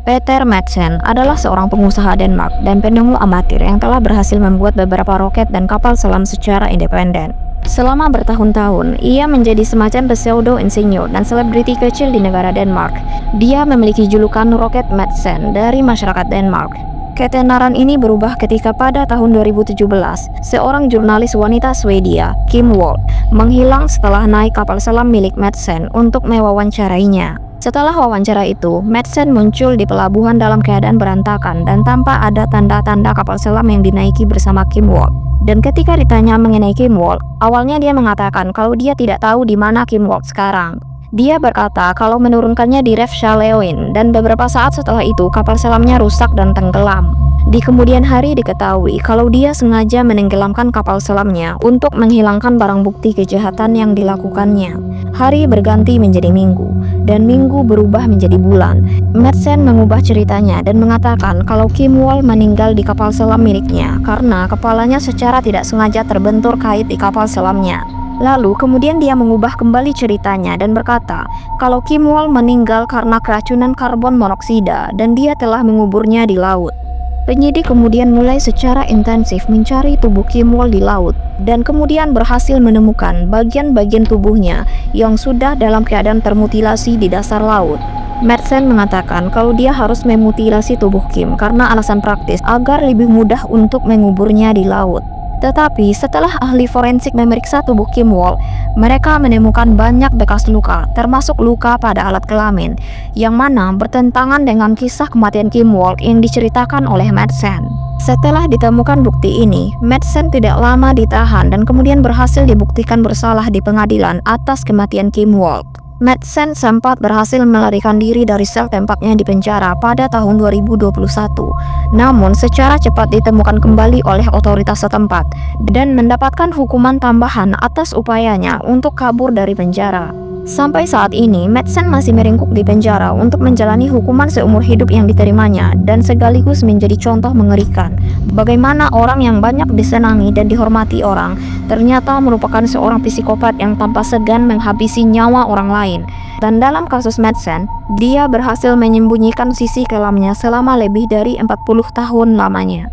Peter Madsen adalah seorang pengusaha Denmark dan penemu amatir yang telah berhasil membuat beberapa roket dan kapal selam secara independen. Selama bertahun-tahun, ia menjadi semacam pseudo-insinyur dan selebriti kecil di negara Denmark. Dia memiliki julukan Rocket Madsen dari masyarakat Denmark. Ketenaran ini berubah ketika pada tahun 2017, seorang jurnalis wanita Swedia, Kim Wall, menghilang setelah naik kapal selam milik Madsen untuk mewawancarainya. Setelah wawancara itu, Madsen muncul di pelabuhan dalam keadaan berantakan dan tanpa ada tanda-tanda kapal selam yang dinaiki bersama Kim Wall. Dan ketika ditanya mengenai Kim Wall, awalnya dia mengatakan kalau dia tidak tahu di mana Kim Wall sekarang. Dia berkata kalau menurunkannya di Reef Chaleoin dan beberapa saat setelah itu kapal selamnya rusak dan tenggelam. Di kemudian hari diketahui kalau dia sengaja menenggelamkan kapal selamnya untuk menghilangkan barang bukti kejahatan yang dilakukannya. Hari berganti menjadi minggu, dan minggu berubah menjadi bulan. Madsen mengubah ceritanya dan mengatakan kalau Kim Wall meninggal di kapal selam miliknya karena kepalanya secara tidak sengaja terbentur kait di kapal selamnya. Lalu kemudian dia mengubah kembali ceritanya dan berkata kalau Kim Wall meninggal karena keracunan karbon monoksida dan dia telah menguburnya di laut. Penyidik kemudian mulai secara intensif mencari tubuh Kim Wall di laut dan kemudian berhasil menemukan bagian-bagian tubuhnya yang sudah dalam keadaan termutilasi di dasar laut. Madsen mengatakan kalau dia harus memutilasi tubuh Kim karena alasan praktis agar lebih mudah untuk menguburnya di laut. Tetapi setelah ahli forensik memeriksa tubuh Kim Wall, mereka menemukan banyak bekas luka, termasuk luka pada alat kelamin, yang mana bertentangan dengan kisah kematian Kim Wall yang diceritakan oleh Madsen. Setelah ditemukan bukti ini, Madsen tidak lama ditahan dan kemudian berhasil dibuktikan bersalah di pengadilan atas kematian Kim Wall. Madsen sempat berhasil melarikan diri dari sel tempatnya di penjara pada tahun 2021. Namun secara cepat ditemukan kembali oleh otoritas setempat dan mendapatkan hukuman tambahan atas upayanya untuk kabur dari penjara. Sampai saat ini, Madsen masih meringkuk di penjara untuk menjalani hukuman seumur hidup yang diterimanya dan sekaligus menjadi contoh mengerikan bagaimana orang yang banyak disenangi dan dihormati orang ternyata merupakan seorang psikopat yang tanpa segan menghabisi nyawa orang lain. Dan dalam kasus Madsen, dia berhasil menyembunyikan sisi kelamnya selama lebih dari 40 tahun lamanya.